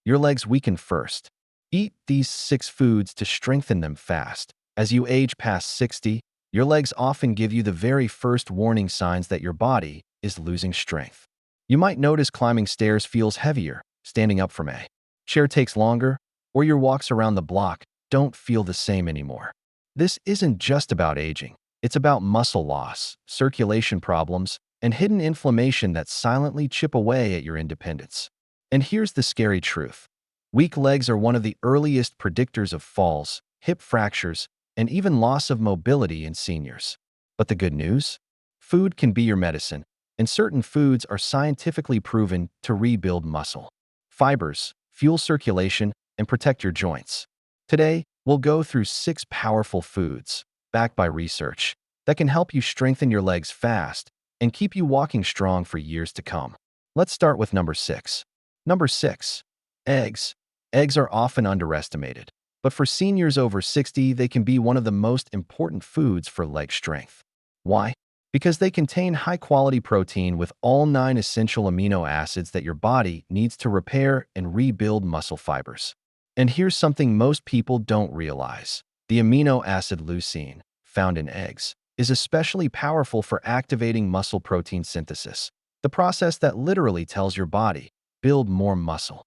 your legs weaken first. Eat these 6 foods to strengthen them fast. As you age past 60, your legs often give you the very first warning signs that your body is losing strength. You might notice climbing stairs feels heavier, standing up from a chair takes longer, or your walks around the block don't feel the same anymore. This isn't just about aging. It's about muscle loss, circulation problems, and hidden inflammation that silently chip away at your independence. And here's the scary truth. Weak legs are one of the earliest predictors of falls, hip fractures, and even loss of mobility in seniors. But the good news? Food can be your medicine, and certain foods are scientifically proven to rebuild muscle. Fibers fuel circulation and protect your joints. Today, we'll go through 6 powerful foods, backed by research, that can help you strengthen your legs fast and keep you walking strong for years to come. Let's start with number 6. Number 6. Eggs. Eggs are often underestimated, but for seniors over 60, they can be one of the most important foods for leg strength. Why? Because they contain high-quality protein with all 9 essential amino acids that your body needs to repair and rebuild muscle fibers. And here's something most people don't realize. The amino acid leucine, found in eggs, is especially powerful for activating muscle protein synthesis, the process that literally tells your body, build more muscle.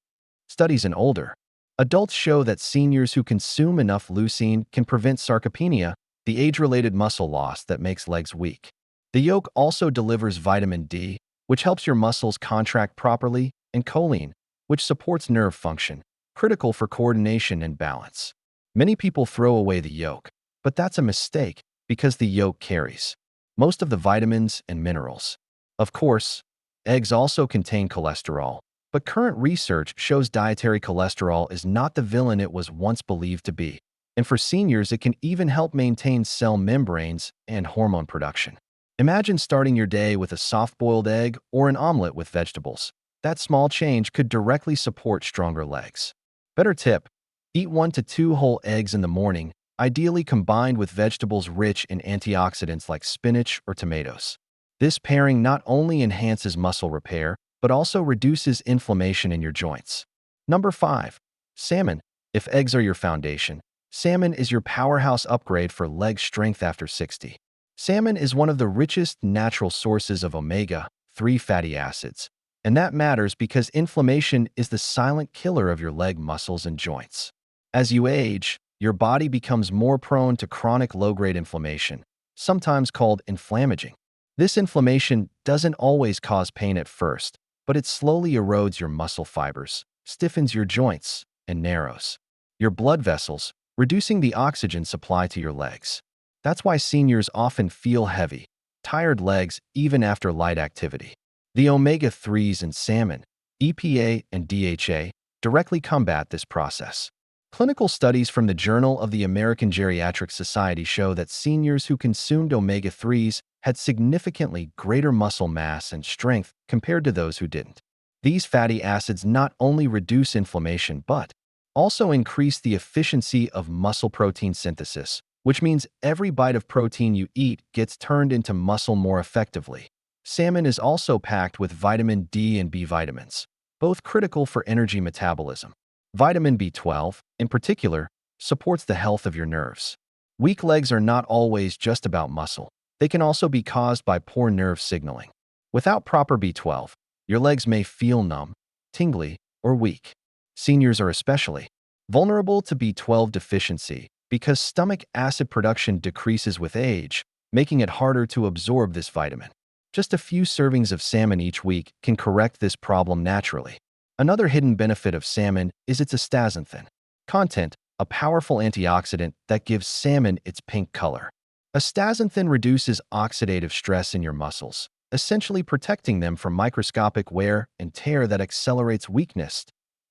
Studies in older adults show that seniors who consume enough leucine can prevent sarcopenia, the age-related muscle loss that makes legs weak. The yolk also delivers vitamin D, which helps your muscles contract properly, and choline, which supports nerve function, critical for coordination and balance. Many people throw away the yolk, but that's a mistake because the yolk carries most of the vitamins and minerals. Of course, eggs also contain cholesterol, but current research shows dietary cholesterol is not the villain it was once believed to be. And for seniors, it can even help maintain cell membranes and hormone production. Imagine starting your day with a soft-boiled egg or an omelet with vegetables. That small change could directly support stronger legs. Better tip: eat 1 to 2 whole eggs in the morning, ideally combined with vegetables rich in antioxidants like spinach or tomatoes. This pairing not only enhances muscle repair, but also reduces inflammation in your joints. Number 5. Salmon. If eggs are your foundation, salmon is your powerhouse upgrade for leg strength after 60. Salmon is one of the richest natural sources of omega-3 fatty acids, and that matters because inflammation is the silent killer of your leg muscles and joints. As you age, your body becomes more prone to chronic low-grade inflammation, sometimes called inflammaging. This inflammation doesn't always cause pain at first, but it slowly erodes your muscle fibers, stiffens your joints, and narrows your blood vessels, reducing the oxygen supply to your legs. That's why seniors often feel heavy, tired legs even after light activity. The omega-3s in salmon, EPA and DHA, directly combat this process. Clinical studies from the Journal of the American Geriatric Society show that seniors who consumed omega-3s had significantly greater muscle mass and strength compared to those who didn't. These fatty acids not only reduce inflammation but also increase the efficiency of muscle protein synthesis, which means every bite of protein you eat gets turned into muscle more effectively. Salmon is also packed with vitamin D and B vitamins, both critical for energy metabolism. Vitamin B12, in particular, supports the health of your nerves. Weak legs are not always just about muscle. They can also be caused by poor nerve signaling. Without proper B12, your legs may feel numb, tingly, or weak. Seniors are especially vulnerable to B12 deficiency because stomach acid production decreases with age, making it harder to absorb this vitamin. Just a few servings of salmon each week can correct this problem naturally. Another hidden benefit of salmon is its astaxanthin content, a powerful antioxidant that gives salmon its pink color. Astaxanthin reduces oxidative stress in your muscles, essentially protecting them from microscopic wear and tear that accelerates weakness.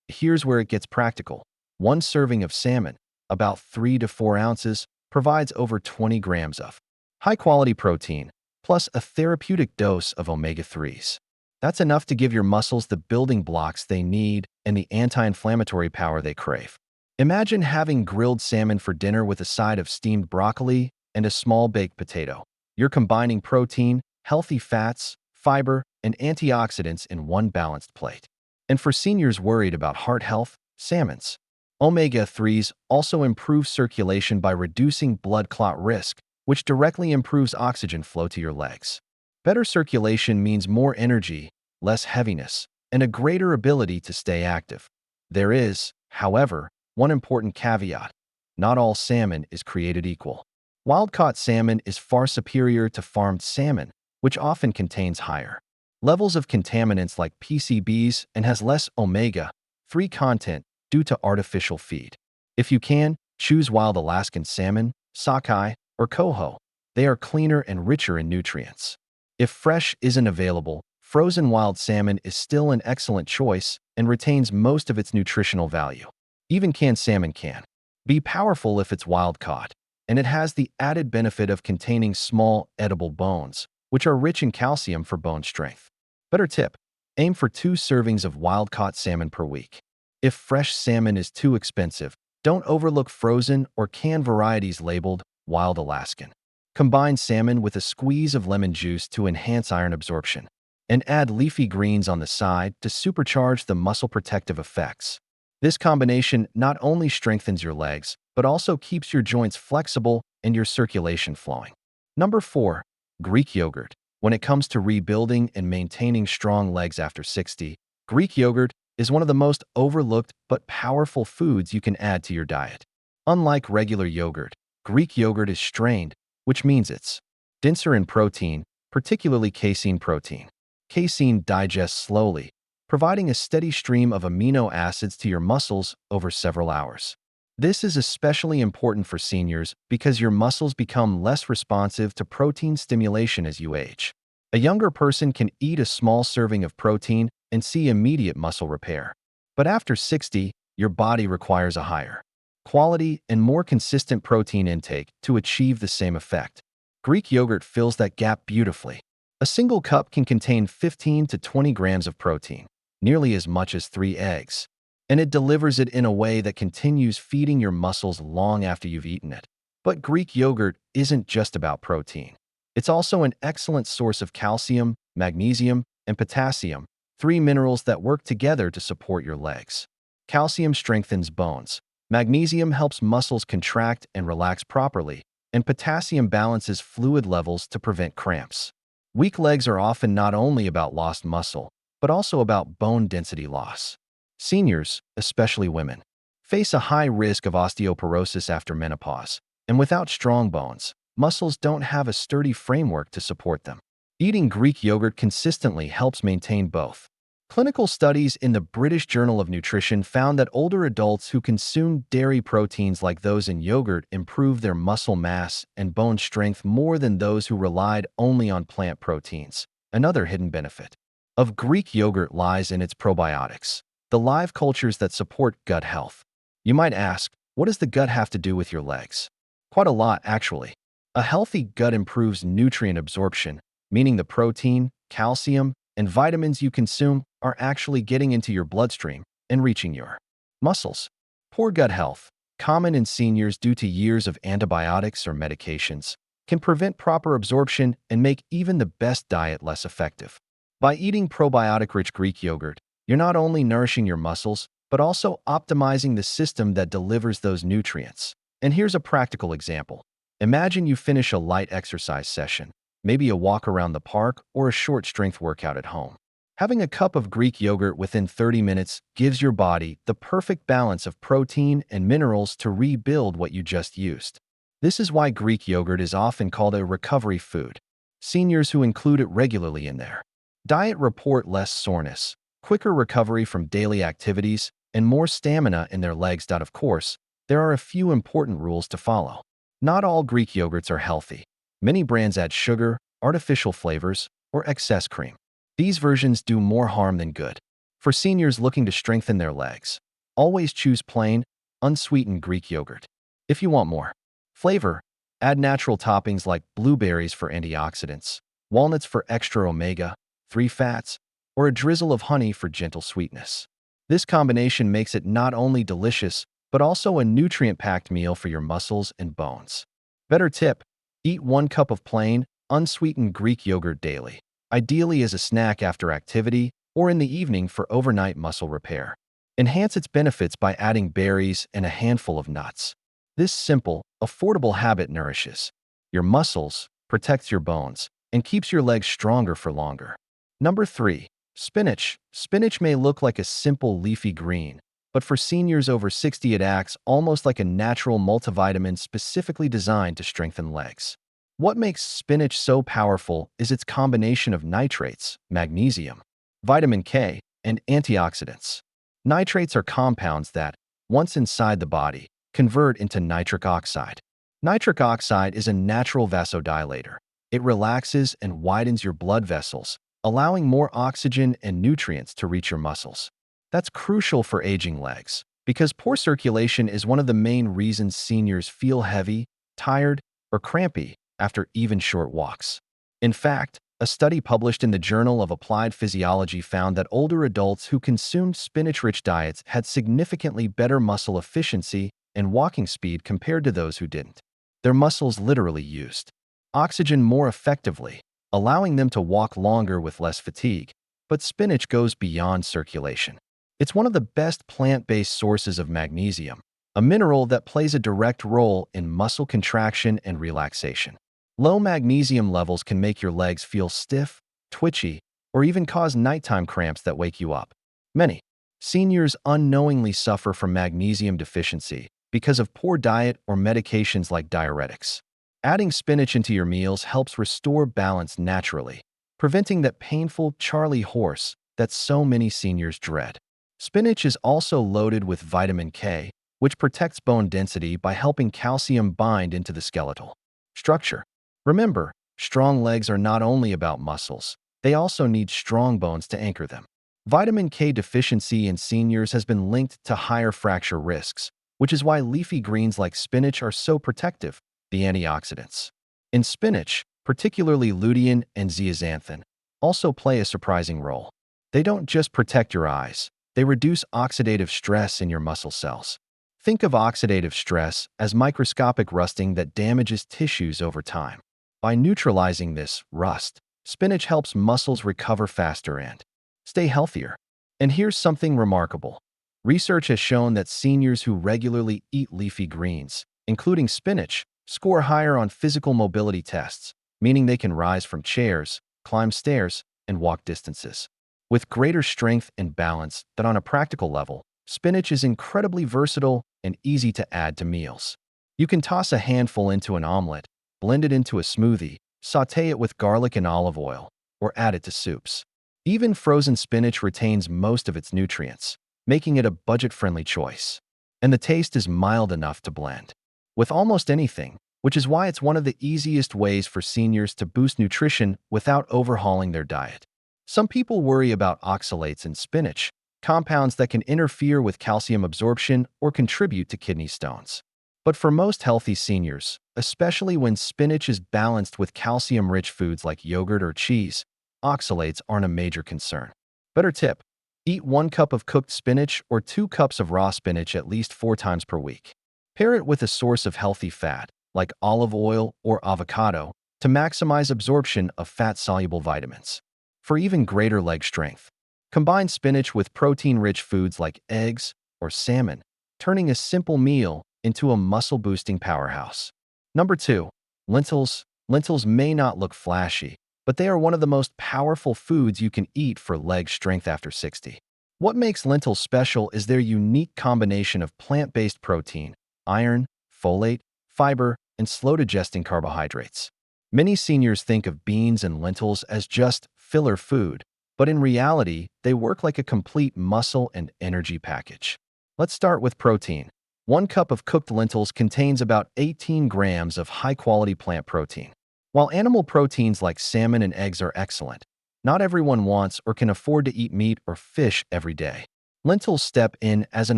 Here's where it gets practical. 1 serving of salmon, about 3 to 4 ounces, provides over 20 grams of high-quality protein, plus a therapeutic dose of omega-3s. That's enough to give your muscles the building blocks they need and the anti-inflammatory power they crave. Imagine having grilled salmon for dinner with a side of steamed broccoli and a small baked potato. You're combining protein, healthy fats, fiber, and antioxidants in one balanced plate. And for seniors worried about heart health, salmon's omega-3s also improve circulation by reducing blood clot risk, which directly improves oxygen flow to your legs. Better circulation means more energy, less heaviness, and a greater ability to stay active. There is, however, one important caveat. Not all salmon is created equal. Wild-caught salmon is far superior to farmed salmon, which often contains higher levels of contaminants like PCBs and has less omega-3 content due to artificial feed. If you can, choose wild Alaskan salmon, sockeye, or coho. They are cleaner and richer in nutrients. If fresh isn't available, frozen wild salmon is still an excellent choice and retains most of its nutritional value. Even canned salmon can be powerful if it's wild-caught, and it has the added benefit of containing small, edible bones, which are rich in calcium for bone strength. Better tip: aim for 2 servings of wild-caught salmon per week. If fresh salmon is too expensive, don't overlook frozen or canned varieties labeled Wild Alaskan. Combine salmon with a squeeze of lemon juice to enhance iron absorption, and add leafy greens on the side to supercharge the muscle protective effects. This combination not only strengthens your legs, but also keeps your joints flexible and your circulation flowing. Number 4. Greek yogurt. When it comes to rebuilding and maintaining strong legs after 60, Greek yogurt is one of the most overlooked but powerful foods you can add to your diet. Unlike regular yogurt, Greek yogurt is strained, which means it's denser in protein, particularly casein protein. Casein digests slowly, providing a steady stream of amino acids to your muscles over several hours. This is especially important for seniors because your muscles become less responsive to protein stimulation as you age. A younger person can eat a small serving of protein and see immediate muscle repair. But after 60, your body requires a higher quality and more consistent protein intake to achieve the same effect. Greek yogurt fills that gap beautifully. A single cup can contain 15 to 20 grams of protein, nearly as much as 3 eggs. And it delivers it in a way that continues feeding your muscles long after you've eaten it. But Greek yogurt isn't just about protein. It's also an excellent source of calcium, magnesium, and potassium, 3 minerals that work together to support your legs. Calcium strengthens bones, magnesium helps muscles contract and relax properly, and potassium balances fluid levels to prevent cramps. Weak legs are often not only about lost muscle, but also about bone density loss. Seniors, especially women, face a high risk of osteoporosis after menopause, and without strong bones, muscles don't have a sturdy framework to support them. Eating Greek yogurt consistently helps maintain both. Clinical studies in the British Journal of Nutrition found that older adults who consumed dairy proteins like those in yogurt improved their muscle mass and bone strength more than those who relied only on plant proteins. Another hidden benefit of Greek yogurt lies in its probiotics, the live cultures that support gut health. You might ask, what does the gut have to do with your legs? Quite a lot, actually. A healthy gut improves nutrient absorption, meaning the protein, calcium, and vitamins you consume are actually getting into your bloodstream and reaching your muscles. Poor gut health, common in seniors due to years of antibiotics or medications, can prevent proper absorption and make even the best diet less effective. By eating probiotic-rich Greek yogurt, you're not only nourishing your muscles, but also optimizing the system that delivers those nutrients. And here's a practical example. Imagine you finish a light exercise session, maybe a walk around the park or a short strength workout at home. Having a cup of Greek yogurt within 30 minutes gives your body the perfect balance of protein and minerals to rebuild what you just used. This is why Greek yogurt is often called a recovery food. Seniors who include it regularly in their diet report less soreness, quicker recovery from daily activities, and more stamina in their legs. Of course, there are a few important rules to follow. Not all Greek yogurts are healthy. Many brands add sugar, artificial flavors, or excess cream. These versions do more harm than good. For seniors looking to strengthen their legs, always choose plain, unsweetened Greek yogurt. If you want more flavor, add natural toppings like blueberries for antioxidants, walnuts for extra omega-3 fats, or a drizzle of honey for gentle sweetness. This combination makes it not only delicious, but also a nutrient-packed meal for your muscles and bones. Better tip: eat 1 cup of plain, unsweetened Greek yogurt daily, ideally as a snack after activity or in the evening for overnight muscle repair. Enhance its benefits by adding berries and a handful of nuts. This simple, affordable habit nourishes your muscles, protects your bones, and keeps your legs stronger for longer. Number 3. Spinach. Spinach may look like a simple leafy green, but for seniors over 60 it acts almost like a natural multivitamin specifically designed to strengthen legs. What makes spinach so powerful is its combination of nitrates, magnesium, vitamin K, and antioxidants. Nitrates are compounds that, once inside the body, convert into nitric oxide. Nitric oxide is a natural vasodilator. It relaxes and widens your blood vessels, allowing more oxygen and nutrients to reach your muscles. That's crucial for aging legs, because poor circulation is one of the main reasons seniors feel heavy, tired, or crampy after even short walks. In fact, a study published in the Journal of Applied Physiology found that older adults who consumed spinach-rich diets had significantly better muscle efficiency and walking speed compared to those who didn't. Their muscles literally used oxygen more effectively, allowing them to walk longer with less fatigue. But spinach goes beyond circulation. It's one of the best plant-based sources of magnesium, a mineral that plays a direct role in muscle contraction and relaxation. Low magnesium levels can make your legs feel stiff, twitchy, or even cause nighttime cramps that wake you up. Many seniors unknowingly suffer from magnesium deficiency because of poor diet or medications like diuretics. Adding spinach into your meals helps restore balance naturally, preventing that painful Charlie horse that so many seniors dread. Spinach is also loaded with vitamin K, which protects bone density by helping calcium bind into the skeletal structure. Remember, strong legs are not only about muscles, they also need strong bones to anchor them. Vitamin K deficiency in seniors has been linked to higher fracture risks, which is why leafy greens like spinach are so protective. The antioxidants in spinach, particularly lutein and zeaxanthin, also play a surprising role. They don't just protect your eyes, they reduce oxidative stress in your muscle cells. Think of oxidative stress as microscopic rusting that damages tissues over time. By neutralizing this rust, spinach helps muscles recover faster and stay healthier. And here's something remarkable. Research has shown that seniors who regularly eat leafy greens, including spinach, score higher on physical mobility tests, meaning they can rise from chairs, climb stairs, and walk distances with greater strength and balance. That on a practical level, spinach is incredibly versatile and easy to add to meals. You can toss a handful into an omelet, blend it into a smoothie, sauté it with garlic and olive oil, or add it to soups. Even frozen spinach retains most of its nutrients, making it a budget-friendly choice. And the taste is mild enough to blend with almost anything, which is why it's one of the easiest ways for seniors to boost nutrition without overhauling their diet. Some people worry about oxalates in spinach, compounds that can interfere with calcium absorption or contribute to kidney stones. But for most healthy seniors, especially when spinach is balanced with calcium-rich foods like yogurt or cheese, oxalates aren't a major concern. Better tip: eat 1 cup of cooked spinach or 2 cups of raw spinach at least 4 times per week. Pair it with a source of healthy fat, like olive oil or avocado, to maximize absorption of fat-soluble vitamins. For even greater leg strength, combine spinach with protein-rich foods like eggs or salmon, turning a simple meal into a muscle-boosting powerhouse. Number 2. Lentils. Lentils may not look flashy, but they are one of the most powerful foods you can eat for leg strength after 60. What makes lentils special is their unique combination of plant-based protein, iron, folate, fiber, and slow-digesting carbohydrates. Many seniors think of beans and lentils as just filler food, but in reality, they work like a complete muscle and energy package. Let's start with protein. 1 cup of cooked lentils contains about 18 grams of high-quality plant protein. While animal proteins like salmon and eggs are excellent, not everyone wants or can afford to eat meat or fish every day. Lentils step in as an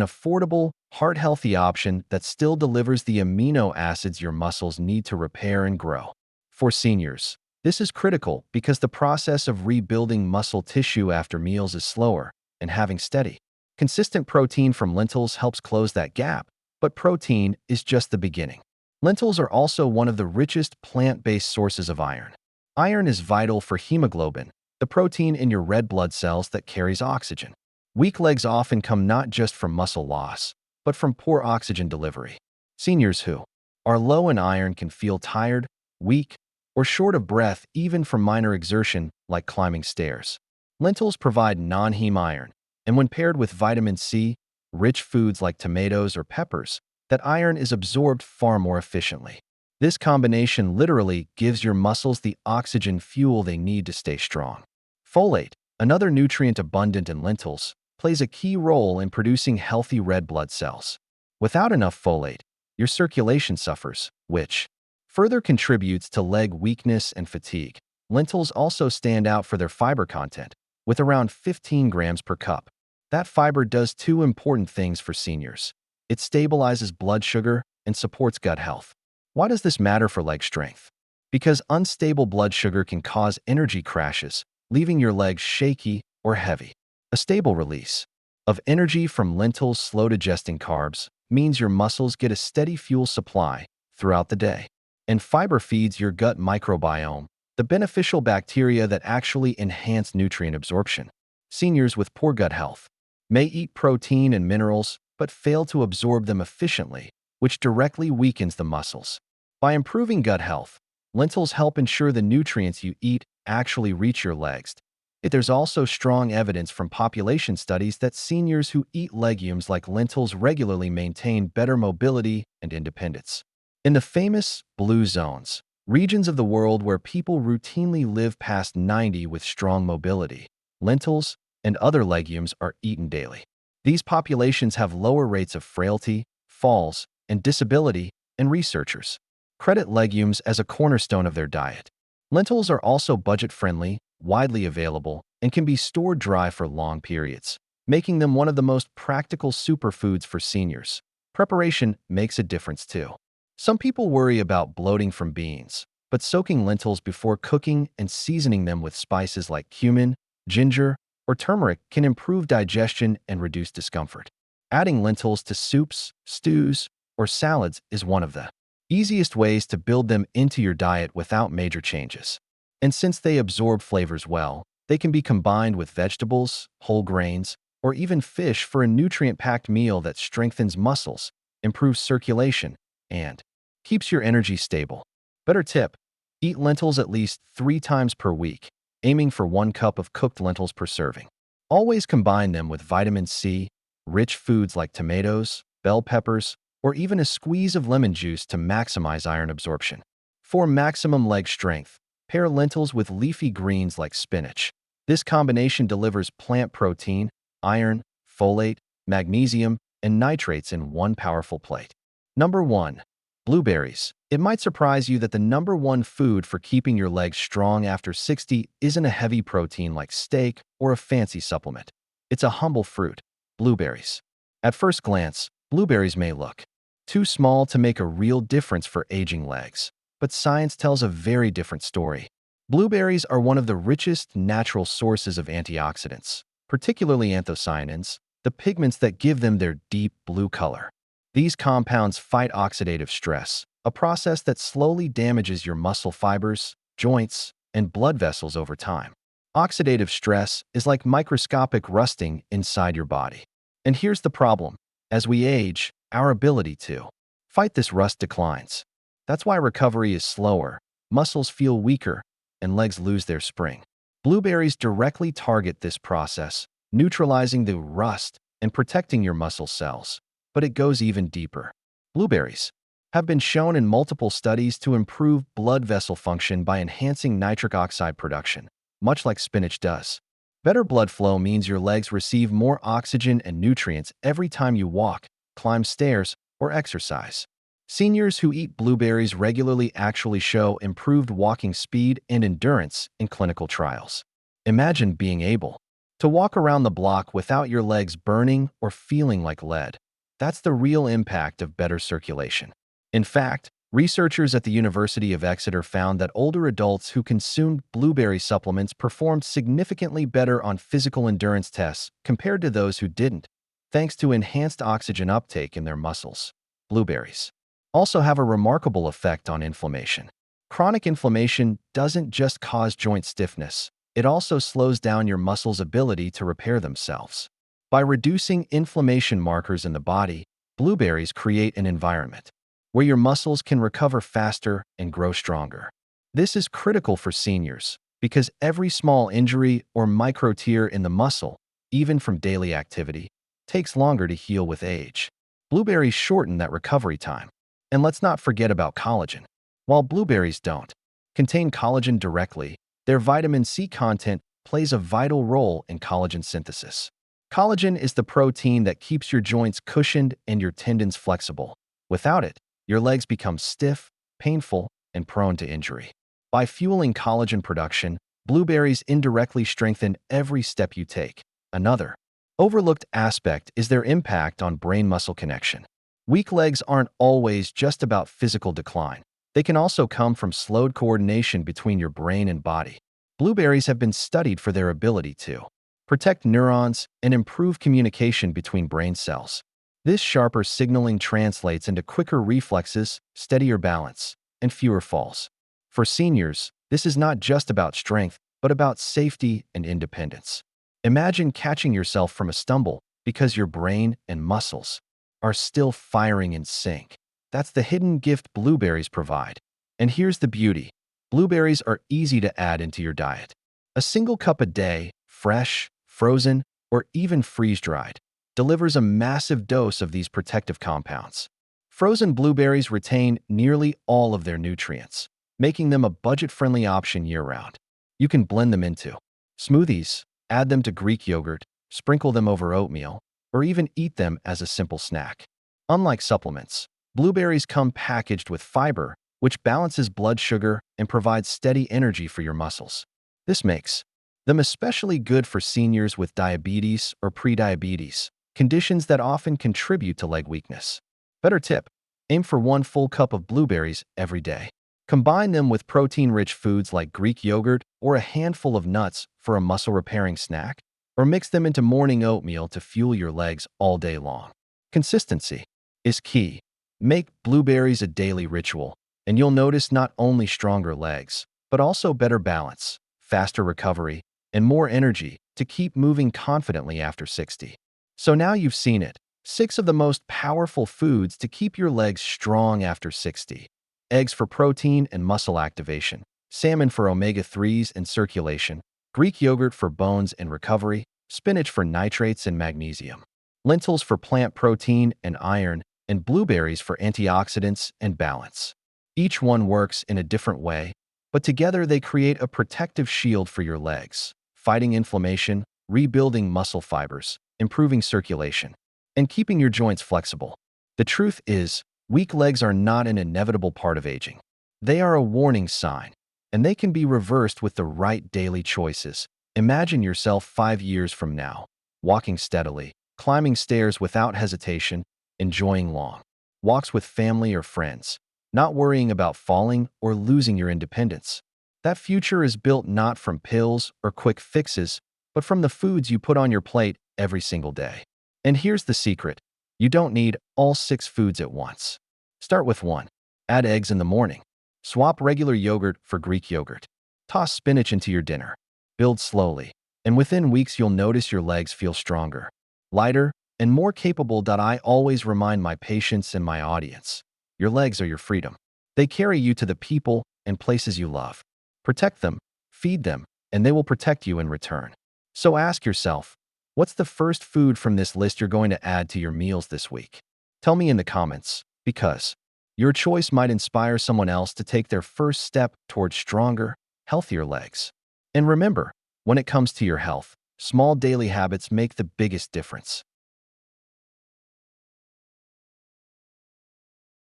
affordable, heart-healthy option that still delivers the amino acids your muscles need to repair and grow. For seniors, this is critical because the process of rebuilding muscle tissue after meals is slower, and having steady, consistent protein from lentils helps close that gap. But protein is just the beginning. Lentils are also one of the richest plant-based sources of iron. Iron is vital for hemoglobin, the protein in your red blood cells that carries oxygen. Weak legs often come not just from muscle loss, but from poor oxygen delivery. Seniors who are low in iron can feel tired, weak, or short of breath even from minor exertion like climbing stairs. Lentils provide non-heme iron, and when paired with vitamin C, rich foods like tomatoes or peppers, that iron is absorbed far more efficiently. This combination literally gives your muscles the oxygen fuel they need to stay strong. Folate, another nutrient abundant in lentils, plays a key role in producing healthy red blood cells. Without enough folate, your circulation suffers, which further contributes to leg weakness and fatigue. Lentils also stand out for their fiber content, with around 15 grams per cup. That fiber does two important things for seniors. It stabilizes blood sugar and supports gut health. Why does this matter for leg strength? Because unstable blood sugar can cause energy crashes, leaving your legs shaky or heavy. A stable release of energy from lentils' slow-digesting carbs means your muscles get a steady fuel supply throughout the day. And fiber feeds your gut microbiome, the beneficial bacteria that actually enhance nutrient absorption. Seniors with poor gut health may eat protein and minerals but fail to absorb them efficiently, which directly weakens the muscles. By improving gut health, lentils help ensure the nutrients you eat actually reach your legs. There's also strong evidence from population studies that seniors who eat legumes like lentils regularly maintain better mobility and independence. In the famous blue zones, regions of the world where people routinely live past 90 with strong mobility, lentils and other legumes are eaten daily. These populations have lower rates of frailty, falls, and disability, and researchers credit legumes as a cornerstone of their diet. Lentils are also budget-friendly, widely available, and can be stored dry for long periods, making them one of the most practical superfoods for seniors. Preparation makes a difference too. Some people worry about bloating from beans, but soaking lentils before cooking and seasoning them with spices like cumin, ginger, or turmeric can improve digestion and reduce discomfort. Adding lentils to soups, stews, or salads is one of the easiest ways to build them into your diet without major changes. And since they absorb flavors well, they can be combined with vegetables, whole grains, or even fish for a nutrient-packed meal that strengthens muscles, improves circulation, and keeps your energy stable. Better tip: eat lentils at least 3 times per week, aiming for 1 cup of cooked lentils per serving. Always combine them with vitamin C, rich foods like tomatoes, bell peppers, or even a squeeze of lemon juice to maximize iron absorption. For maximum leg strength, pair lentils with leafy greens like spinach. This combination delivers plant protein, iron, folate, magnesium, and nitrates in one powerful plate. Number 1. Blueberries. It might surprise you that the number 1 food for keeping your legs strong after 60 isn't a heavy protein like steak or a fancy supplement. It's a humble fruit, blueberries. At first glance, blueberries may look too small to make a real difference for aging legs, but science tells a very different story. Blueberries are one of the richest natural sources of antioxidants, particularly anthocyanins, the pigments that give them their deep blue color. These compounds fight oxidative stress, a process that slowly damages your muscle fibers, joints, and blood vessels over time. Oxidative stress is like microscopic rusting inside your body. And here's the problem: as we age, our ability to fight this rust declines. That's why recovery is slower, muscles feel weaker, and legs lose their spring. Blueberries directly target this process, neutralizing the rust and protecting your muscle cells. But it goes even deeper. Blueberries have been shown in multiple studies to improve blood vessel function by enhancing nitric oxide production, much like spinach does. Better blood flow means your legs receive more oxygen and nutrients every time you walk, climb stairs, or exercise. Seniors who eat blueberries regularly actually show improved walking speed and endurance in clinical trials. Imagine being able to walk around the block without your legs burning or feeling like lead. That's the real impact of better circulation. In fact, researchers at the University of Exeter found that older adults who consumed blueberry supplements performed significantly better on physical endurance tests compared to those who didn't, thanks to enhanced oxygen uptake in their muscles. Blueberries also have a remarkable effect on inflammation. Chronic inflammation doesn't just cause joint stiffness, it also slows down your muscles' ability to repair themselves. By reducing inflammation markers in the body, blueberries create an environment where your muscles can recover faster and grow stronger. This is critical for seniors because every small injury or micro tear in the muscle, even from daily activity, takes longer to heal with age. Blueberries shorten that recovery time. And let's not forget about collagen. While blueberries don't contain collagen directly, their vitamin C content plays a vital role in collagen synthesis. Collagen is the protein that keeps your joints cushioned and your tendons flexible. Without it, your legs become stiff, painful, and prone to injury. By fueling collagen production, blueberries indirectly strengthen every step you take. Another overlooked aspect is their impact on brain-muscle connection. Weak legs aren't always just about physical decline. They can also come from slowed coordination between your brain and body. Blueberries have been studied for their ability to protect neurons and improve communication between brain cells. This sharper signaling translates into quicker reflexes, steadier balance, and fewer falls. For seniors, this is not just about strength, but about safety and independence. Imagine catching yourself from a stumble because your brain and muscles are still firing in sync. That's the hidden gift blueberries provide. And here's the beauty. Blueberries are easy to add into your diet. A single cup a day, fresh, frozen, or even freeze-dried, delivers a massive dose of these protective compounds. Frozen blueberries retain nearly all of their nutrients, making them a budget-friendly option year-round. You can blend them into smoothies, add them to Greek yogurt, sprinkle them over oatmeal, or even eat them as a simple snack. Unlike supplements, blueberries come packaged with fiber, which balances blood sugar and provides steady energy for your muscles. This makes them especially good for seniors with diabetes or prediabetes, conditions that often contribute to leg weakness. Better tip: aim for 1 full cup of blueberries every day. Combine them with protein-rich foods like Greek yogurt or a handful of nuts for a muscle-repairing snack, or mix them into morning oatmeal to fuel your legs all day long. Consistency is key. Make blueberries a daily ritual, and you'll notice not only stronger legs, but also better balance, faster recovery, and more energy to keep moving confidently after 60. So now you've seen it. 6 of the most powerful foods to keep your legs strong after 60. Eggs for protein and muscle activation, salmon for omega-3s and circulation, Greek yogurt for bones and recovery, spinach for nitrates and magnesium, lentils for plant protein and iron, and blueberries for antioxidants and balance. Each one works in a different way, but together they create a protective shield for your legs, fighting inflammation, rebuilding muscle fibers, improving circulation, and keeping your joints flexible. The truth is, weak legs are not an inevitable part of aging. They are a warning sign, and they can be reversed with the right daily choices. Imagine yourself 5 years from now, walking steadily, climbing stairs without hesitation, enjoying long walks with family or friends, not worrying about falling or losing your independence. That future is built not from pills or quick fixes, but from the foods you put on your plate every single day. And here's the secret. You don't need all 6 foods at once. Start with 1. Add eggs in the morning. Swap regular yogurt for Greek yogurt. Toss spinach into your dinner. Build slowly, and within weeks you'll notice your legs feel stronger, lighter, and more capable. I always remind my patients and my audience, your legs are your freedom. They carry you to the people and places you love. Protect them, feed them, and they will protect you in return. So ask yourself, what's the first food from this list you're going to add to your meals this week? Tell me in the comments, because your choice might inspire someone else to take their first step towards stronger, healthier legs. And remember, when it comes to your health, small daily habits make the biggest difference.